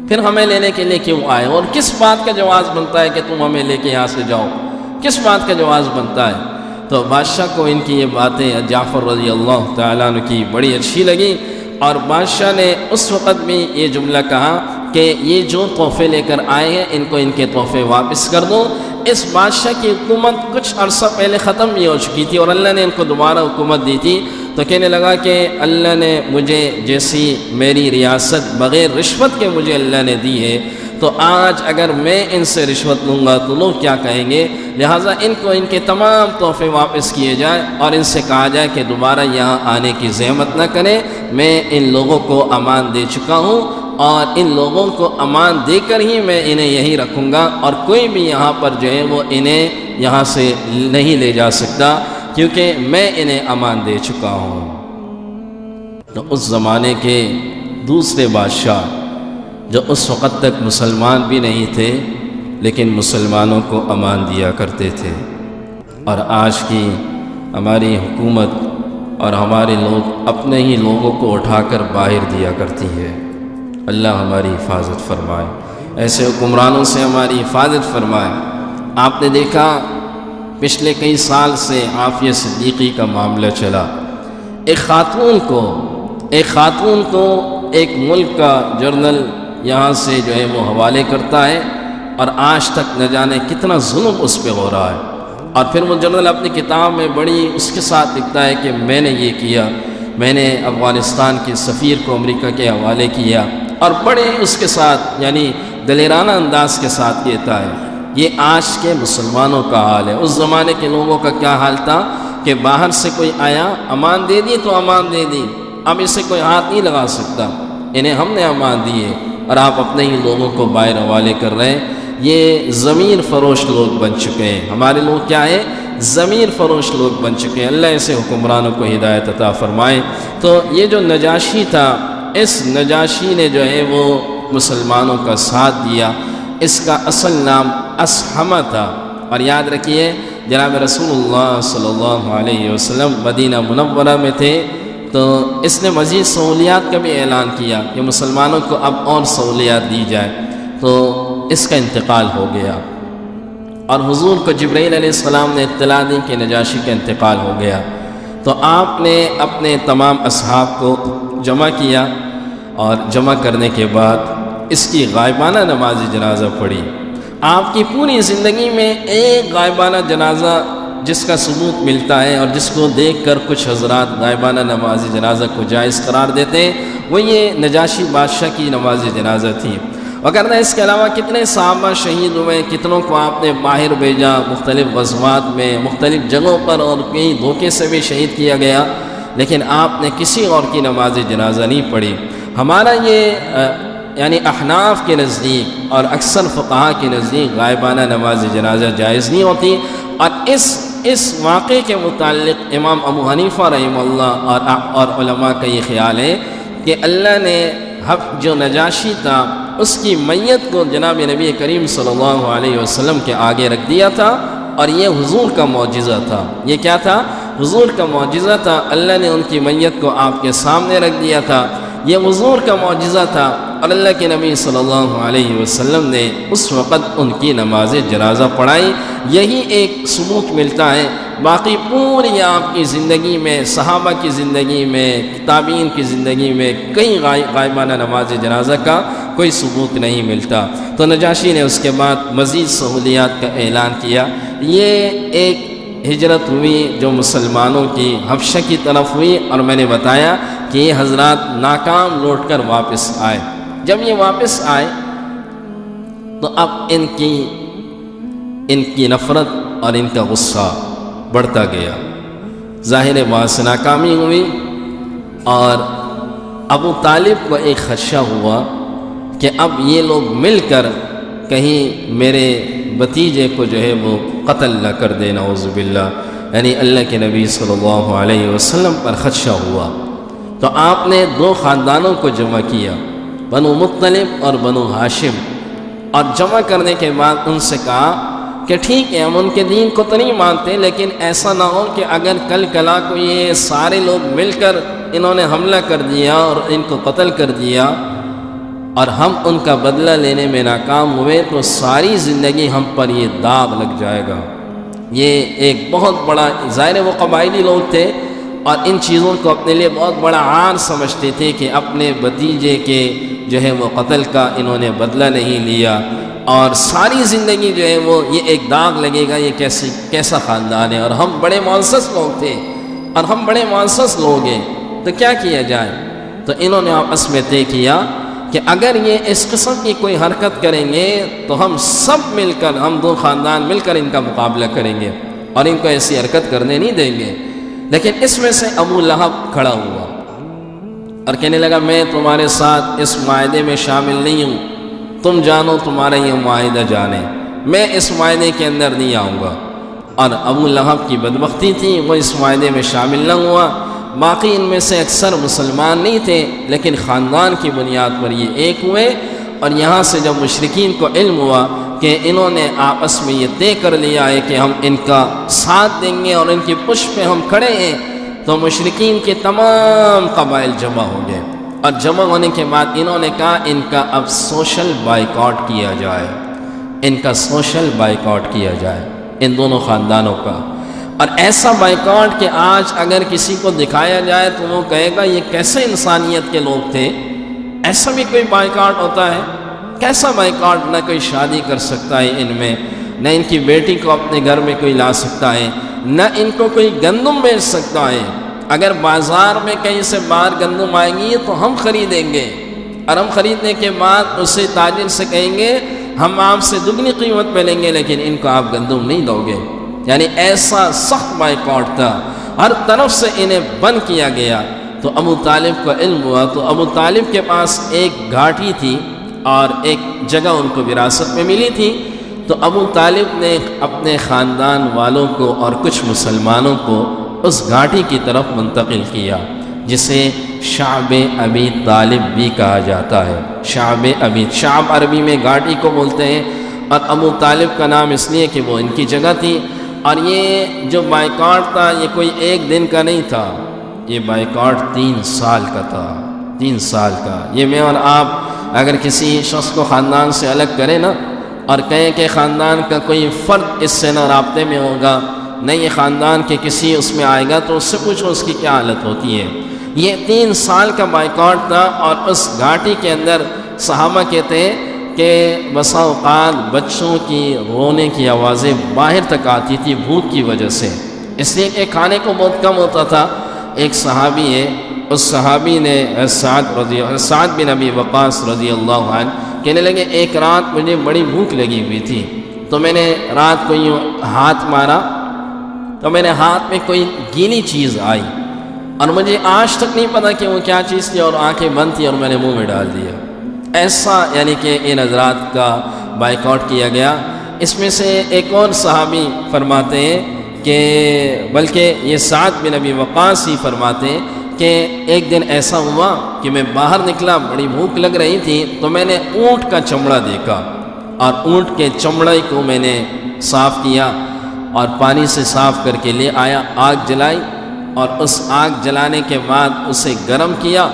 پھر ہمیں لینے کے لیے کیوں آئے؟ اور کس بات کا جواز بنتا ہے کہ تم ہمیں لے کے یہاں سے جاؤ؟ کس بات کا جواز بنتا ہے؟ تو بادشاہ کو ان کی یہ باتیں جعفر رضی اللہ تعالیٰ عنہ کی بڑی اچھی لگی، اور بادشاہ نے اس وقت بھی یہ جملہ کہا کہ یہ جو تحفے لے کر آئے ہیں ان کو ان کے تحفے واپس کر دو۔ اس بادشاہ کی حکومت کچھ عرصہ پہلے ختم بھی ہو چکی تھی اور اللہ نے ان کو دوبارہ حکومت دی تھی، تو کہنے لگا کہ اللہ نے مجھے جیسی میری ریاست بغیر رشوت کے مجھے اللہ نے دی ہے، تو آج اگر میں ان سے رشوت لوں گا تو لوگ کیا کہیں گے؟ لہٰذا ان کو ان کے تمام تحفے واپس کیے جائیں اور ان سے کہا جائے کہ دوبارہ یہاں آنے کی زحمت نہ کریں، میں ان لوگوں کو امان دے چکا ہوں اور ان لوگوں کو امان دے کر ہی میں انہیں یہیں رکھوں گا، اور کوئی بھی یہاں پر جو ہے وہ انہیں یہاں سے نہیں لے جا سکتا کیونکہ میں انہیں امان دے چکا ہوں۔ تو اس زمانے کے دوسرے بادشاہ جو اس وقت تک مسلمان بھی نہیں تھے لیکن مسلمانوں کو امان دیا کرتے تھے، اور آج کی ہماری حکومت اور ہمارے لوگ اپنے ہی لوگوں کو اٹھا کر باہر دیا کرتی ہے۔ اللہ ہماری حفاظت فرمائے، ایسے حکمرانوں سے ہماری حفاظت فرمائے۔ آپ نے دیکھا پچھلے کئی سال سے عافیہ صدیقی کا معاملہ چلا، ایک خاتون کو ایک ملک کا جرنل یہاں سے جو ہے وہ حوالے کرتا ہے، اور آج تک نہ جانے کتنا ظلم اس پہ ہو رہا ہے، اور پھر وہ جرنل اپنی کتاب میں بڑی اس کے ساتھ لکھتا ہے کہ میں نے یہ کیا، میں نے افغانستان کے سفیر کو امریکہ کے حوالے کیا، اور بڑے اس کے ساتھ یعنی دلیرانہ انداز کے ساتھ کہتا ہے۔ یہ آج کے مسلمانوں کا حال ہے۔ اس زمانے کے لوگوں کا کیا حال تھا کہ باہر سے کوئی آیا، امان دے دی تو امان دے دی، اب اسے کوئی ہاتھ نہیں لگا سکتا، انہیں ہم نے امان دیے اور آپ اپنے ہی لوگوں کو باہر حوالے کر رہے ہیں۔ یہ ضمیر فروش لوگ بن چکے ہیں، ہمارے لوگ کیا ہیں؟ ضمیر فروش لوگ بن چکے ہیں۔ اللہ ایسے حکمرانوں کو ہدایت عطا فرمائے۔ تو یہ جو نجاشی تھا، اس نجاشی نے جو ہے وہ مسلمانوں کا ساتھ دیا، اس کا اصل نام اسحمہ تھا، اور یاد رکھیے جناب رسول اللہ صلی اللہ علیہ وسلم مدینہ منورہ میں تھے، تو اس نے مزید سہولیات کا بھی اعلان کیا کہ مسلمانوں کو اب اور سہولیات دی جائے، تو اس کا انتقال ہو گیا، اور حضور کو جبرائیل علیہ السلام نے اطلاع دی کہ نجاشی کا انتقال ہو گیا، تو آپ نے اپنے تمام اصحاب کو جمع کیا، اور جمع کرنے کے بعد اس کی غائبانہ نماز جنازہ پڑھی۔ آپ کی پوری زندگی میں ایک غائبانہ جنازہ جس کا ثبوت ملتا ہے اور جس کو دیکھ کر کچھ حضرات غائبانہ نماز جنازہ کو جائز قرار دیتے ہیں، وہ یہ نجاشی بادشاہ کی نماز جنازہ تھی۔ وغیرہ اس کے علاوہ کتنے صحابہ شہید ہوئے، کتنوں کو آپ نے باہر بھیجا، مختلف غزوات میں مختلف جگہوں پر، اور کئی دھوکے سے بھی شہید کیا گیا، لیکن آپ نے کسی اور کی نماز جنازہ نہیں پڑھی۔ ہمارا یہ یعنی احناف کے نزدیک اور اکثر فقہا کے نزدیک غائبانہ نماز جنازہ جائز نہیں ہوتی، اور اس واقعے کے متعلق امام ابو حنیفہ رحمہ اللہ اور علماء کا یہ خیال ہے کہ اللہ نے جو نجاشی تھا اس کی میت کو جناب نبی کریم صلی اللہ علیہ وسلم کے آگے رکھ دیا تھا، اور یہ حضور کا معجزہ تھا۔ یہ کیا تھا؟ حضور کا معجزہ تھا۔ اللہ نے ان کی میت کو آپ کے سامنے رکھ دیا تھا، یہ حضور کا معجزہ تھا، اور اللہ کے نبی صلی اللہ علیہ وسلم نے اس وقت ان کی نماز جنازہ پڑھائی۔ یہی ایک ثبوت ملتا ہے، باقی پوری آپ کی زندگی میں، صحابہ کی زندگی میں، تابعین کی زندگی میں کئی غائبانہ نماز جنازہ کا کوئی ثبوت نہیں ملتا۔ تو نجاشی نے اس کے بعد مزید سہولیات کا اعلان کیا۔ یہ ایک ہجرت ہوئی جو مسلمانوں کی حبشہ کی طرف ہوئی، اور میں نے بتایا کہ یہ حضرات ناکام لوٹ کر واپس آئے۔ جب یہ واپس آئے تو اب ان کی نفرت اور ان کا غصہ بڑھتا گیا، ظاہر وہاں سے ناکامی ہوئی، اور ابو طالب کو ایک خدشہ ہوا کہ اب یہ لوگ مل کر کہیں میرے بھتیجے کو جو ہے وہ قتل نہ کر دے، نعوذ باللہ، یعنی اللہ کے نبی صلی اللہ علیہ وسلم پر خدشہ ہوا۔ تو آپ نے دو خاندانوں کو جمع کیا، بنو مطلب اور بنو ہاشم، اور جمع کرنے کے بعد ان سے کہا کہ ٹھیک ہے ہم ان کے دین کو تو نہیں مانتے، لیکن ایسا نہ ہو کہ اگر کل کلا کو یہ سارے لوگ مل کر انہوں نے حملہ کر دیا اور ان کو قتل کر دیا اور ہم ان کا بدلہ لینے میں ناکام ہوئے تو ساری زندگی ہم پر یہ داغ لگ جائے گا۔ یہ ایک بہت بڑا، ظاہر وہ قبائلی لوگ تھے اور ان چیزوں کو اپنے لیے بہت بڑا عار سمجھتے تھے کہ اپنے بھتیجے کے جو ہے وہ قتل کا انہوں نے بدلہ نہیں لیا، اور ساری زندگی جو ہے وہ یہ ایک داغ لگے گا، یہ کیسا خاندان ہے۔ اور ہم بڑے معزز لوگ تھے اور ہم بڑے معزز لوگ ہیں، تو کیا کیا جائے؟ تو انہوں نے آپس میں طے کیا کہ اگر یہ اس قسم کی کوئی حرکت کریں گے تو ہم سب مل کر، ہم دو خاندان مل کر ان کا مقابلہ کریں گے اور ان کو ایسی حرکت کرنے نہیں دیں گے۔ لیکن اس میں سے ابو لہب کھڑا ہوا اور کہنے لگا میں تمہارے ساتھ اس معاہدے میں شامل نہیں ہوں، تم جانو تمہارا یہ معاہدہ جانے، میں اس معاہدے کے اندر نہیں آؤں گا۔ اور ابو لہب کی بدبختی تھی، وہ اس معاہدے میں شامل نہ ہوا۔ باقی ان میں سے اکثر مسلمان نہیں تھے، لیکن خاندان کی بنیاد پر یہ ایک ہوئے، اور یہاں سے جب مشرکین کو علم ہوا کہ انہوں نے آپس میں یہ طے کر لیا ہے کہ ہم ان کا ساتھ دیں گے اور ان کی پشت پہ ہم کھڑے ہیں، تو مشرکین کے تمام قبائل جمع ہو گئے، اور جمع ہونے کے بعد انہوں نے کہا ان کا اب سوشل بائیکاٹ کیا جائے، ان کا سوشل بائیکاٹ کیا جائے، ان دونوں خاندانوں کا۔ اور ایسا بائیکاٹ کہ آج اگر کسی کو دکھایا جائے تو وہ کہے گا یہ کیسے انسانیت کے لوگ تھے، ایسا بھی کوئی بائیکاٹ ہوتا ہے؟ کیسا بائیکاٹ؟ نہ کوئی شادی کر سکتا ہے ان میں، نہ ان کی بیٹی کو اپنے گھر میں کوئی لا سکتا ہے، نہ ان کو کوئی گندم بیچ سکتا ہے۔ اگر بازار میں کہیں سے باہر گندم آئے گی تو ہم خریدیں گے، اور ہم خریدنے کے بعد اسے تاجر سے کہیں گے ہم آپ سے دگنی قیمت پہ لیں گے، لیکن ان کو آپ گندم نہیں دو گے۔ یعنی ایسا سخت بائیکاٹ تھا، ہر طرف سے انہیں بند کیا گیا۔ تو ابو طالب کو علم ہوا، تو ابو طالب کے پاس ایک گھاٹی تھی اور ایک جگہ ان کو وراثت میں ملی تھی، تو ابو طالب نے اپنے خاندان والوں کو اور کچھ مسلمانوں کو اس گھاٹی کی طرف منتقل کیا، جسے شعب ابی طالب بھی کہا جاتا ہے۔ شعب ابی، شعب عربی میں گھاٹی کو بولتے ہیں، اور ابو طالب کا نام اس لیے کہ وہ ان کی جگہ تھی۔ اور یہ جو بائیکاٹ تھا یہ کوئی ایک دن کا نہیں تھا، یہ بائیکاٹ 3 سال کا تھا، 3 سال کا۔ یہ میں اور آپ اگر کسی شخص کو خاندان سے الگ کریں نا، اور کہیں کہ خاندان کا کوئی فرد اس سے نہ رابطے میں ہوگا، نہیں یہ خاندان کے کسی اس میں آئے گا، تو اس سے پوچھو اس کی کیا حالت ہوتی ہے۔ یہ 3 سال کا بائیکاٹ تھا، اور اس گھاٹی کے اندر صحابہ کہتے ہیں کہ بسا اوقات بچوں کی رونے کی آوازیں باہر تک آتی تھی بھوک کی وجہ سے، اس لیے کہ کھانے کو بہت کم ہوتا تھا۔ ایک صحابی ہے، اس صحابی نے سعد بن ابی وقاص رضی اللہ عنہ کہنے لگے ایک رات مجھے بڑی بھوک لگی ہوئی تھی، تو میں نے رات کو یوں ہاتھ مارا تو میرے ہاتھ میں کوئی گیلی چیز آئی، اور مجھے آج تک نہیں پتا کہ وہ کیا چیز تھی، اور آنکھیں بند تھی اور میں نے منہ میں ڈال دیا۔ ایسا یعنی کہ ان حضرات کا بائیکاٹ کیا گیا۔ اس میں سے ایک اور صحابی فرماتے ہیں کہ بلکہ یہ سعد بن ابی وقاص ہی فرماتے ہیں کہ ایک دن ایسا ہوا کہ میں باہر نکلا، بڑی بھوک لگ رہی تھی، تو میں نے اونٹ کا چمڑا دیکھا، اور اونٹ کے چمڑے کو میں نے صاف کیا اور پانی سے صاف کر کے لے آیا، آگ جلائی، اور اس آگ جلانے کے بعد اسے گرم کیا،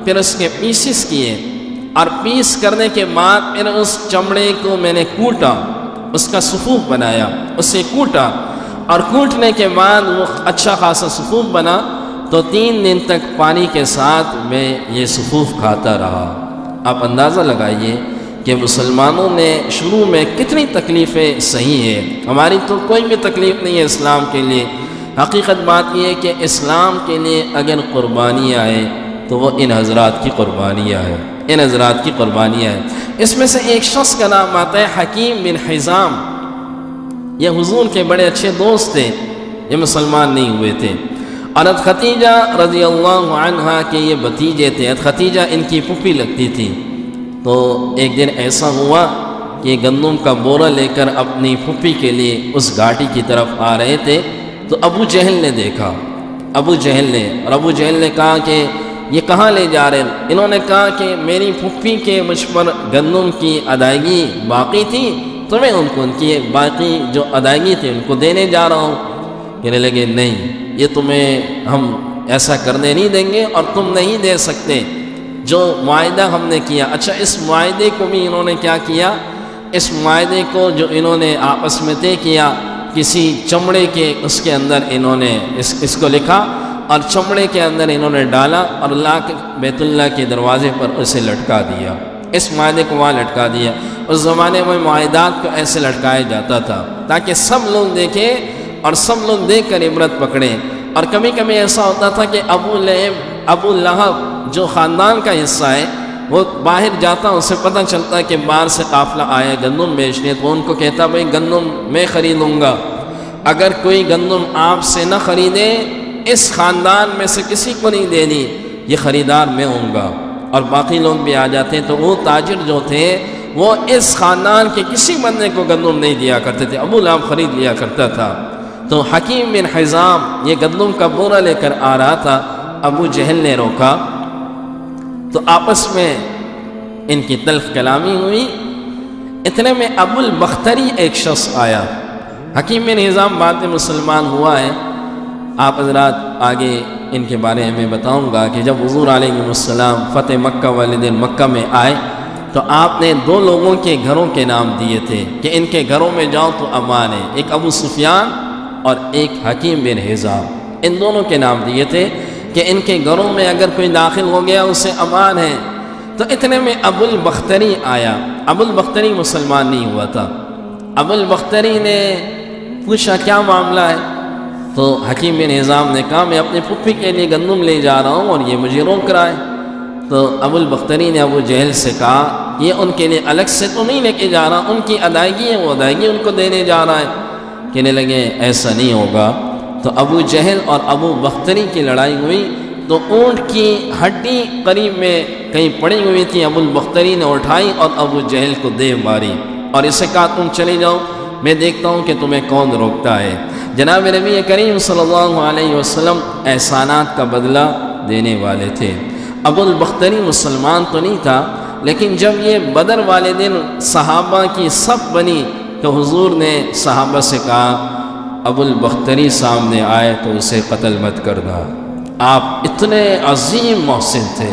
پھر اس کے پیسز کیے، اور پیس کرنے کے بعد پھر اس چمڑے کو میں نے کوٹا، اس کا صفوف بنایا، اسے کوٹا، اور کوٹنے کے بعد وہ اچھا خاصا صفوف بنا، تو 3 دن تک پانی کے ساتھ میں یہ صفوف کھاتا رہا۔ آپ اندازہ لگائیے کہ مسلمانوں نے شروع میں کتنی تکلیفیں سہی ہیں۔ ہماری تو کوئی بھی تکلیف نہیں ہے اسلام کے لیے۔ حقیقت بات یہ ہے کہ اسلام کے لیے اگر قربانیاں آئیں تو وہ ان حضرات کی قربانیاں ہیں، ان حضرات کی قربانیاں ہیں۔ اس میں سے ایک شخص کا نام آتا ہے حکیم بن حزام، یہ حضور کے بڑے اچھے دوست تھے، یہ مسلمان نہیں ہوئے تھے۔ حضرت ختیجہ رضی اللہ عنہ کے یہ بھتیجے تھے، حضرت ختیجہ ان کی پھوپھی لگتی تھی۔ تو ایک دن ایسا ہوا کہ گندم کا بورا لے کر اپنی پھوپھی کے لیے اس گھاٹی کی طرف آ رہے تھے، تو ابو جہل نے دیکھا، ابو جہل نے کہا کہ یہ کہاں لے جا رہے ہیں؟ انہوں نے کہا کہ میری پھوپھی کے مجھ پر گندم کی ادائیگی باقی تھی، تو میں ان کو ان کی باقی جو ادائیگی تھی ان کو دینے جا رہا ہوں۔ کہنے لگے نہیں، یہ تمہیں ہم ایسا کرنے نہیں دیں گے اور تم نہیں دے سکتے۔ جو معاہدہ ہم نے کیا، اچھا اس معاہدے کو بھی انہوں نے کیا کیا، اس معاہدے کو جو انہوں نے آپس میں طے کیا، کسی چمڑے کے اس کے اندر انہوں نے اس کو لکھا اور چمڑے کے اندر انہوں نے ڈالا اور لا کے بیت اللہ کے دروازے پر اسے لٹکا دیا، اس معاہدے کو وہاں لٹکا دیا۔ اس زمانے میں معاہدات کو ایسے لٹکایا جاتا تھا تاکہ سب لوگ دیکھیں اور سب لوگ دیکھ کر عبرت پکڑیں۔ اور کبھی کبھی ایسا ہوتا تھا کہ ابو لہب جو خاندان کا حصہ ہے وہ باہر جاتا، اسے پتہ چلتا کہ باہر سے قافلہ آیا گندم بیچنے، تو ان کو کہتا بھئی گندم میں خریدوں گا، اگر کوئی گندم آپ سے نہ خریدے اس خاندان میں سے کسی کو نہیں دینی، یہ خریدار میں ہوں گا۔ اور باقی لوگ بھی آ جاتے تو وہ تاجر جو تھے وہ اس خاندان کے کسی بندے کو گندم نہیں دیا کرتے تھے، ابو لہب خرید لیا کرتا تھا۔ تو حکیم بن حزام یہ گندم کا بورا لے کر آ رہا تھا، ابو جہل نے روکا تو آپس میں ان کی تلخ کلامی ہوئی۔ اتنے میں ابو البختری ایک شخص آیا، حکیم بن حزام بعد میں مسلمان ہوا ہے، آپ حضرات آگے ان کے بارے میں بتاؤں گا کہ جب حضور علیہ السلام فتح مکہ والے دن مکہ میں آئے تو آپ نے دو لوگوں کے گھروں کے نام دیے تھے کہ ان کے گھروں میں جاؤ تو امان ہے، ایک ابو سفیان اور ایک حکیم بن حزام، ان دونوں کے نام دیے تھے کہ ان کے گھروں میں اگر کوئی داخل ہو گیا اسے امان ہے۔ تو اتنے میں ابو البختری آیا، ابو البختری مسلمان نہیں ہوا تھا۔ ابو البختری نے پوچھا کیا معاملہ ہے؟ تو حکیم بن حزام نے کہا میں اپنی پھپھی کے لیے گندم لے جا رہا ہوں اور یہ مجھے روک رہا ہے۔ تو ابو البختری نے ابو جہل سے کہا یہ ان کے لیے الگ سے تو نہیں لے کے جا رہا، ان کی ادائیگی ہے، وہ ادائیگی ان کو دینے جا رہا ہے۔ کہنے لگے ایسا نہیں ہوگا۔ تو ابو جہل اور ابو بختری کی لڑائی ہوئی تو اونٹ کی ہڈی قریب میں کہیں پڑی ہوئی تھی، ابو البختری نے اٹھائی اور ابو جہل کو دے ماری اور اسے کہا تم چلے جاؤ، میں دیکھتا ہوں کہ تمہیں کون روکتا ہے۔ جناب نبی کریم صلی اللہ علیہ وسلم احسانات کا بدلہ دینے والے تھے۔ ابو البختری مسلمان تو نہیں تھا، لیکن جب یہ بدر والے دن صحابہ کی صف بنی تو حضور نے صحابہ سے کہا ابو البختری سامنے آئے تو اسے قتل مت کرنا، آپ اتنے عظیم محسن تھے،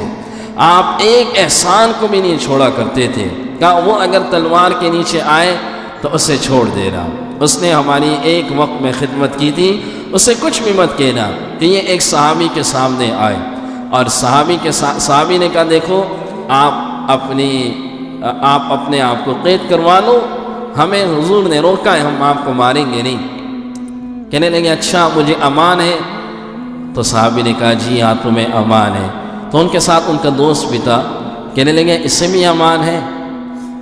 آپ ایک احسان کو بھی نہیں چھوڑا کرتے تھے، کہا وہ اگر تلوار کے نیچے آئے تو اسے چھوڑ دینا، اس نے ہماری ایک وقت میں خدمت کی تھی، اسے کچھ بھی مت کہنا۔ کہ یہ ایک صحابی کے سامنے آئے اور صحابی نے کہا دیکھو آپ اپنے آپ کو قید کروا لو، ہمیں حضور نے روکا ہے، ہم آپ کو ماریں گے نہیں۔ کہنے لگے اچھا مجھے امان ہے؟ تو صحابی نے کہا جی ہاں تمہیں امان ہے۔ تو ان کے ساتھ ان کا دوست بھی تھا، کہنے لگے اسے بھی امان ہے؟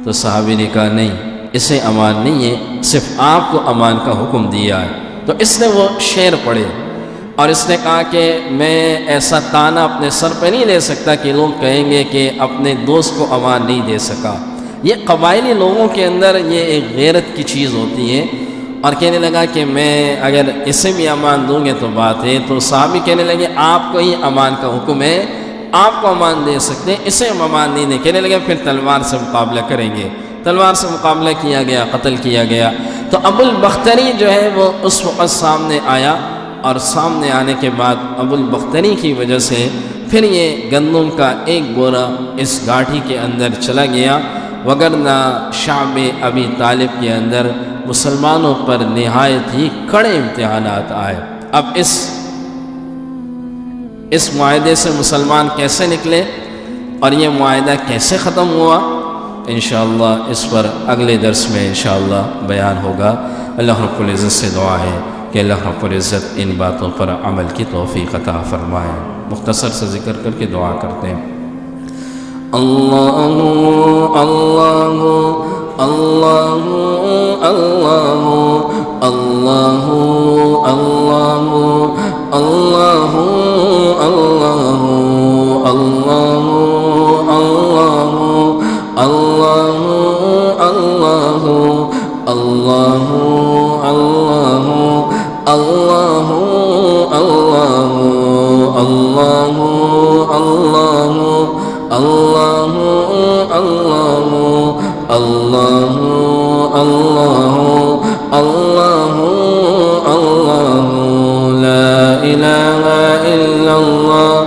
تو صحابی نے کہا نہیں اسے امان نہیں ہے، صرف آپ کو امان کا حکم دیا ہے۔ تو اس نے وہ شعر پڑھے اور اس نے کہا کہ میں ایسا تانا اپنے سر پہ نہیں لے سکتا کہ لوگ کہیں گے کہ اپنے دوست کو امان نہیں دے سکا۔ یہ قبائلی لوگوں کے اندر یہ ایک غیرت کی چیز ہوتی ہے۔ اور کہنے لگا کہ میں اگر اسے بھی امان دوں گے تو بات ہے۔ تو صحابی کہنے لگے آپ کو ہی امان کا حکم ہے، آپ کو امان دے سکتے ہیں، اسے ہم امان نہیں دیں۔ کہنے لگے پھر تلوار سے مقابلہ کریں گے۔ تلوار سے مقابلہ کیا گیا، قتل کیا گیا۔ تو ابو البختری جو ہے وہ اس وقت سامنے آیا اور سامنے آنے کے بعد ابو البختری کی وجہ سے پھر یہ گندم کا ایک بورا اس گاٹھی کے اندر چلا گیا، وگرنہ شعب ابی طالب کے اندر مسلمانوں پر نہایت ہی کڑے امتحانات آئے۔ اب اس معاہدے سے مسلمان کیسے نکلے اور یہ معاہدہ کیسے ختم ہوا، انشاءاللہ اس پر اگلے درس میں انشاءاللہ بیان ہوگا۔ اللہ رب العزت سے دعا ہے کہ اللہ رب العزت ان باتوں پر عمل کی توفیق عطا فرمائے۔ مختصر سے ذکر کر کے دعا کرتے ہیں۔ اللہ اللہ اللہ اللہ اللہ اللہ اللہ اللہ اللہ اللہ اللہ اللہ اللہ لا إله إلا الله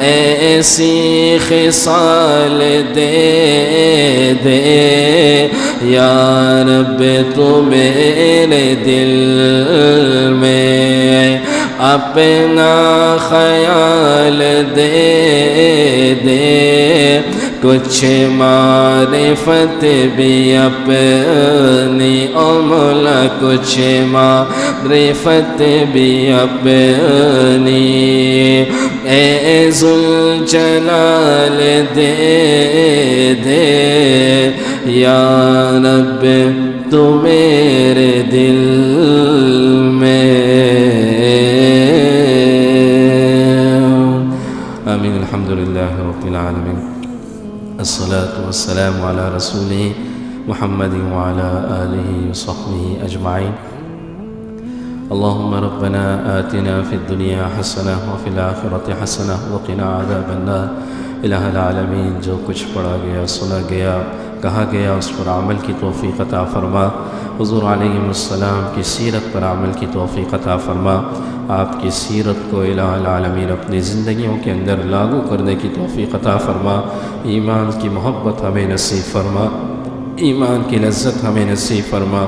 ایسی خصال دے دے یا رب تو میرے دل میں اپنا خیال دے دے کچھ معرفت بھی اپنی مولا کچھ معرفت بھی اپنی اے ذوالجلال دے دے یا رب تو میرے دل میں آمین الحمدللہ رب العالمین الصلاة والسلام على رسوله محمد وعلى آله وصحبه أجمعين اللهم ربنا آتنا في الدنيا حسنة وفي الآخرة حسنة وقنا عذاب النار الہ العالمین جو کچھ پڑھا گیا سنا گیا کہا گیا اس پر عمل کی توفیق عطا فرما حضور علیہ السلام کی سیرت پر عمل کی توفیق عطا فرما آپ کی سیرت کو الہ العالمین اپنی زندگیوں کے اندر لاگو کرنے کی توفیق عطا فرما ایمان کی محبت ہمیں نصیب فرما ایمان کی لذت ہمیں نصیب فرما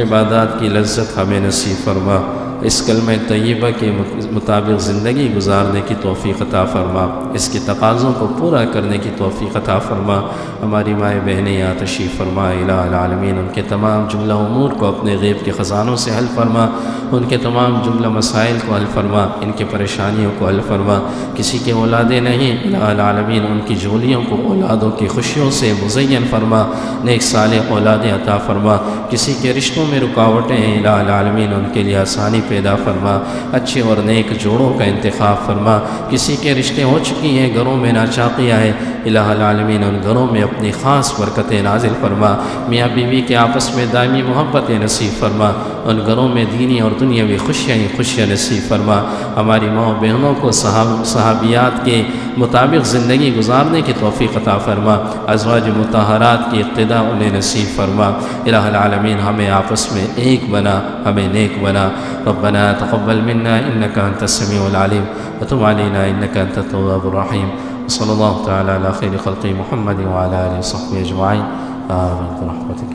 عبادات کی لذت ہمیں نصیب فرما اس کلمہ طیبہ کے مطابق زندگی گزارنے کی توفیق عطا فرما اس کے تقاضوں کو پورا کرنے کی توفیق عطا فرما ہماری مائیں بہنیں یا تشریف فرما الہ العالمین ان کے تمام جملہ امور کو اپنے غیب کے خزانوں سے حل فرما ان کے تمام جملہ مسائل کو حل فرما ان کے پریشانیوں کو حل فرما کسی کے اولادیں نہیں الہ العالمین ان کی جھولیوں کو اولادوں کی خوشیوں سے مزین فرما نیک صالح اولادیں عطا فرما کسی کے رشتوں میں رکاوٹیں ہیں الہ العالمین ان کے لیے آسانی پیدا فرما اچھے اور نیک جوڑوں کا انتخاب فرما کسی کے رشتے ہو چکی ہیں گھروں میں ناچاقیاں ہیں الہ العالمین ان گھروں میں اپنی خاص برکتیں نازل فرما میاں بیوی کے آپس میں دائمی محبتیں نصیب فرما ان گھروں میں دینی اور دنیاوی خوشیاں نصیب فرما ہماری ماں بہنوں کو صحابیات کے مطابق زندگی گزارنے کی توفیق عطا فرما ازواج مطہرات کی اقتداء انہیں نصیب فرما الہ العالمین ہمیں آپس میں ایک بنا ہمیں نیک بنا ربنا تقبل منا انك انت السميع العليم وتب علينا انك انت التواب الرحيم وصلى الله تعالى على خير خلق محمد وعلى اله وصحبه اجمعين آمين برحمتك